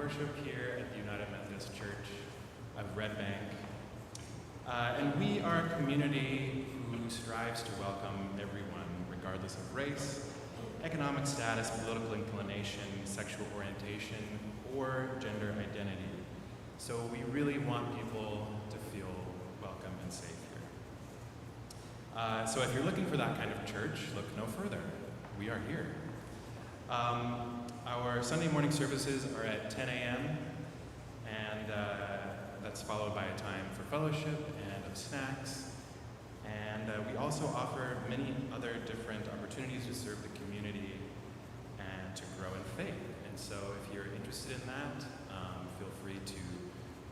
worship here at the United Methodist Church of Red Bank. And we are a community who strives to welcome everyone, regardless of race, economic status, political inclination, sexual orientation, or gender identity. So we really want people to feel welcome and safe here. So if you're looking for that kind of church, look no further. We are here. Our Sunday morning services are at 10 a.m. and that's followed by a time for fellowship and of snacks. And we also offer many other different opportunities to serve the community and to grow in faith. And so if you're interested in that, feel free to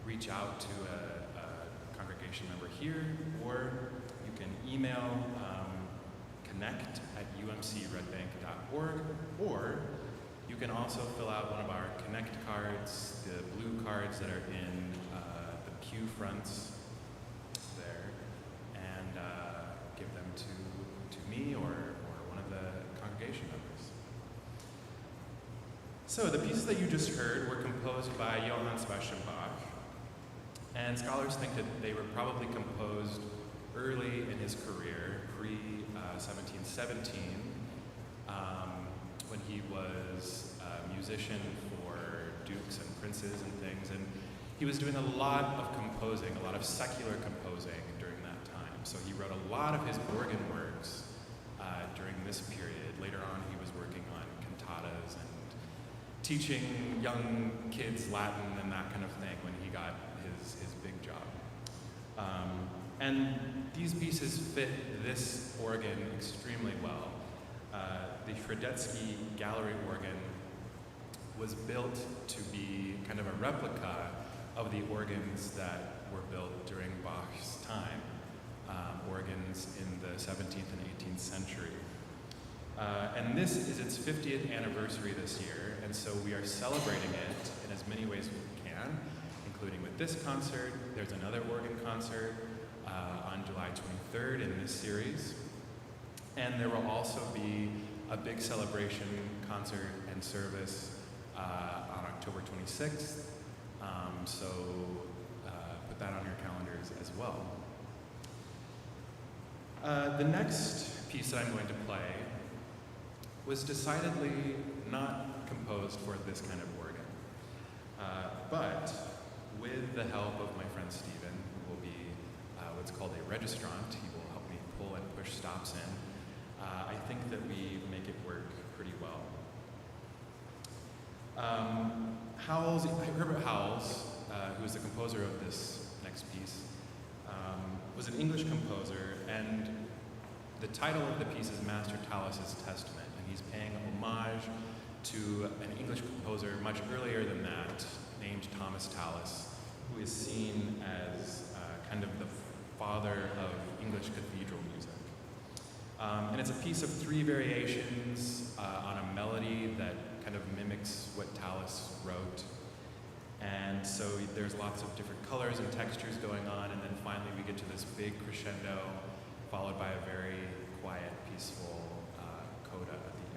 reach out to a congregation member here, or you can email connect@umcredbank.org, or you can also fill out one of our Connect cards, the blue cards that are in the pew fronts there, and give them to me or one of the congregation members. So the pieces that you just heard were composed by Johann Sebastian Bach, and scholars think that they were probably composed early in his career, pre-1717, when he was a musician for dukes and princes and things, and he was doing a lot of composing, a lot of secular composing during that time. So he wrote a lot of his organ works during this period. Later on, he was working on cantatas and teaching young kids Latin and that kind of thing when he got his big job. And these pieces fit this organ extremely well. The Hradetsky gallery organ was built to be kind of a replica of the organs that were built during Bach's time, organs in the 17th and 18th century. And this is its 50th anniversary this year, and so we are celebrating it in as many ways as we can, including with this concert. There's another organ concert on July 23rd in this series. And there will also be a big celebration concert and service on October 26th. So put that on your calendars as well. The next piece that I'm going to play was decidedly not composed for this kind of organ. But with the help of my friend Stephen, who will be what's called a registrant, he will help me pull and push stops in. I think that we make it work pretty well. Herbert Howells, who is the composer of this next piece, was an English composer, and the title of the piece is Master Tallis' Testament, and he's paying homage to an English composer much earlier than that, named Thomas Tallis, who is seen as kind of the father of English cathedral music. And it's a piece of 3 variations on a melody that kind of mimics what Tallis wrote. And so there's lots of different colors and textures going on, and then finally we get to this big crescendo, followed by a very quiet, peaceful coda at the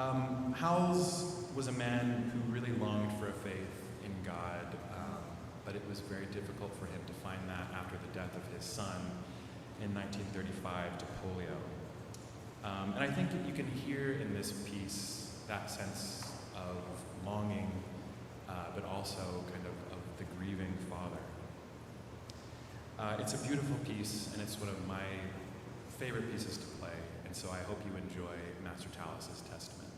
end. Howells was a man who really longed for a faith in God, but it was very difficult for him to find that after the death of his son in 1935 to polio. And I think you can hear in this piece that sense of longing, but also kind of the grieving father. It's a beautiful piece, and it's one of my favorite pieces to play, and so I hope you enjoy Master Tallis' Testament.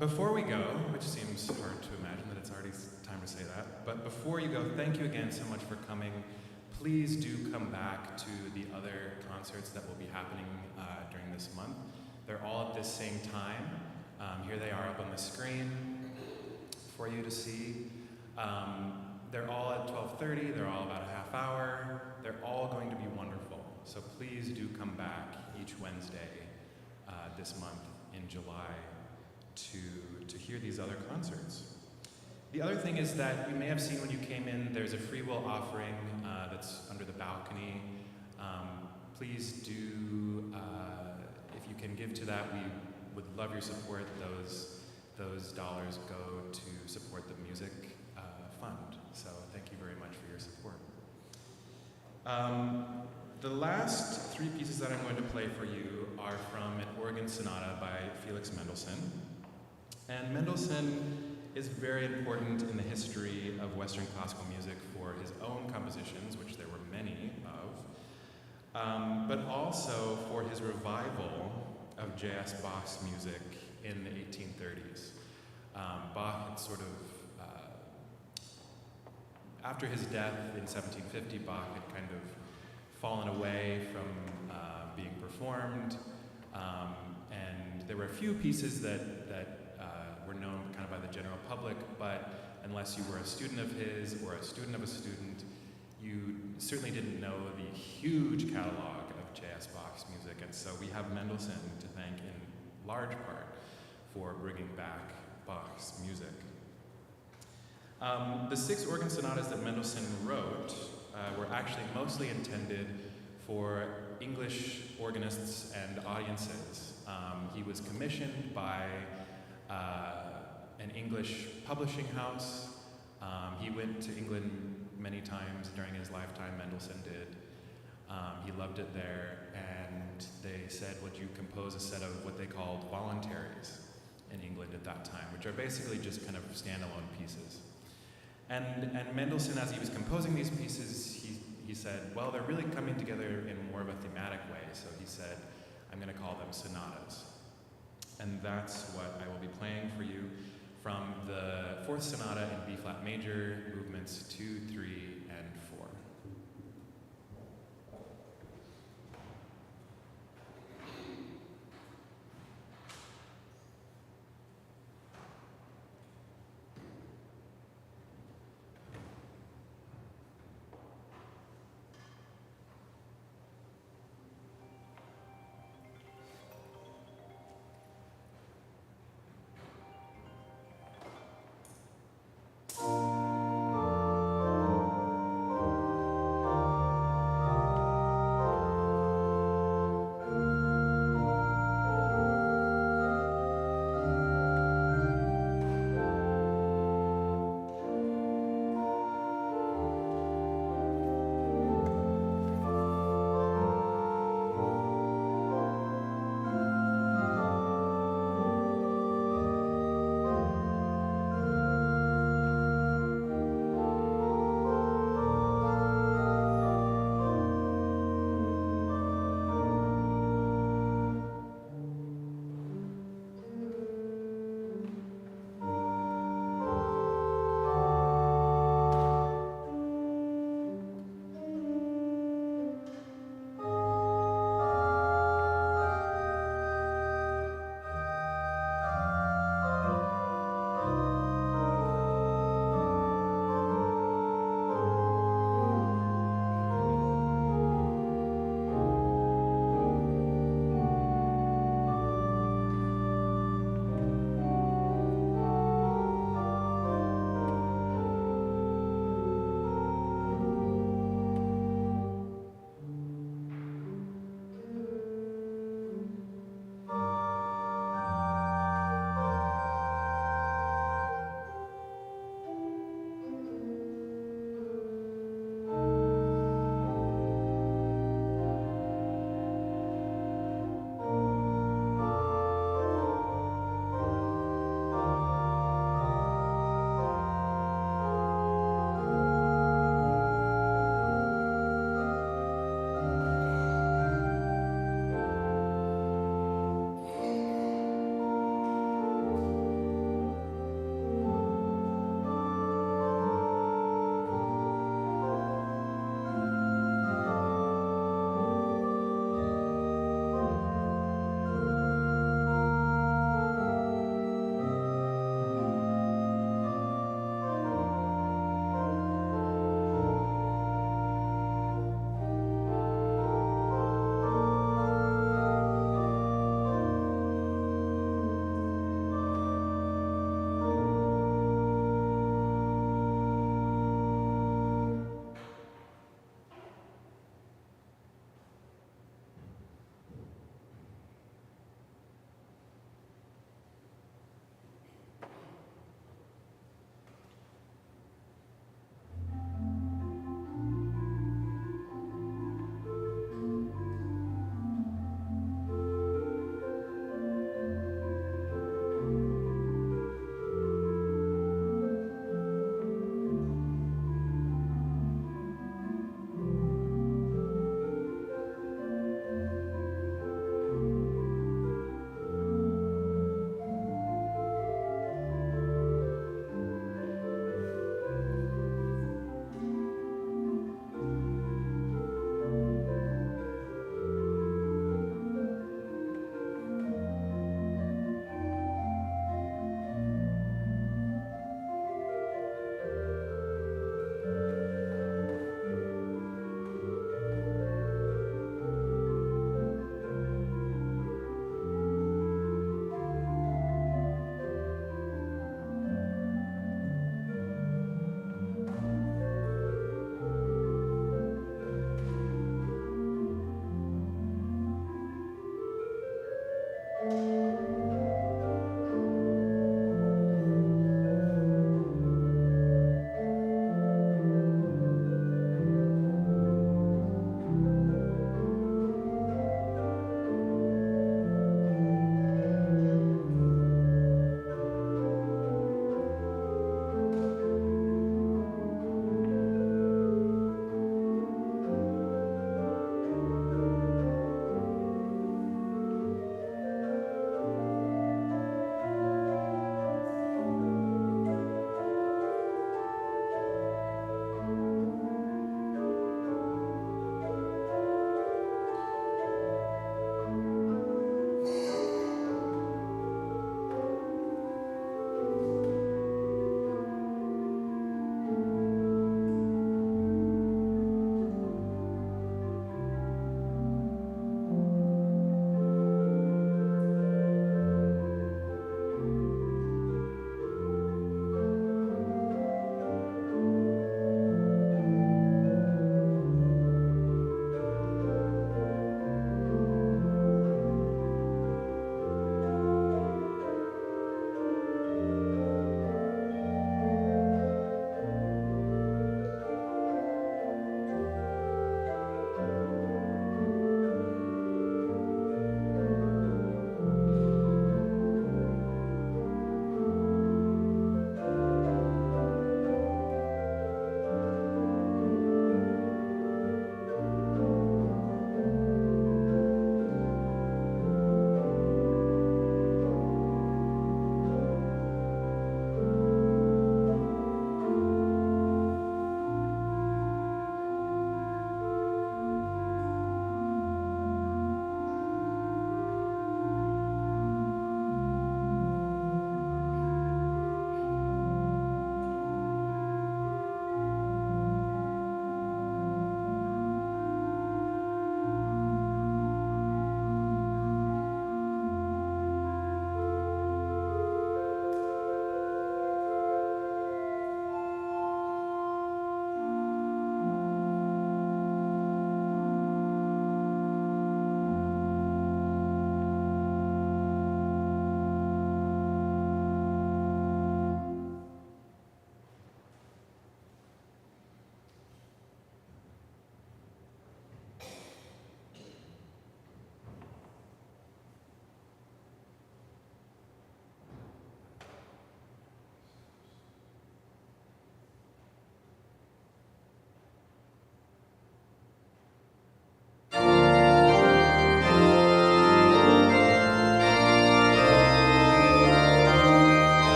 Before we go, which seems hard to imagine that it's already time to say that, but before you go, thank you again so much for coming. Please do come back to the other concerts that will be happening during this month. They're all at this same time. Here they are up on the screen for you to see. They're all at 12:30. They're all about a half hour. They're all going to be wonderful. So please do come back each Wednesday this month in July to hear these other concerts. The other thing is that you may have seen when you came in, there's a free will offering that's under the balcony. Please do, if you can give to that, we would love your support. Those dollars go to support the music fund. So thank you very much for your support. The last three pieces that I'm going to play for you are from an organ sonata by Felix Mendelssohn. And Mendelssohn is very important in the history of Western classical music for his own compositions, which there were many of, but also for his revival of J.S. Bach's music in the 1830s. Bach had sort of, after his death in 1750, Bach had kind of fallen away from being performed, and there were a few pieces that were known kind of by the general public, but unless you were a student of his or a student of a student, you certainly didn't know the huge catalog of J.S. Bach's music, and so we have Mendelssohn to thank in large part for bringing back Bach's music. The 6 organ sonatas that Mendelssohn wrote were actually mostly intended for English organists and audiences. He was commissioned by an English publishing house. He went to England many times during his lifetime, Mendelssohn did. He loved it there, and they said, would you compose a set of what they called voluntaries in England at that time, which are basically just kind of standalone pieces. And Mendelssohn, as he was composing these pieces, he said, well, they're really coming together in more of a thematic way, so he said, I'm going to call them sonatas. And that's what I will be playing for you from the 4th sonata in B-flat major, movements 2, 3, and 4.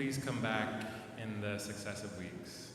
please come back in the successive weeks.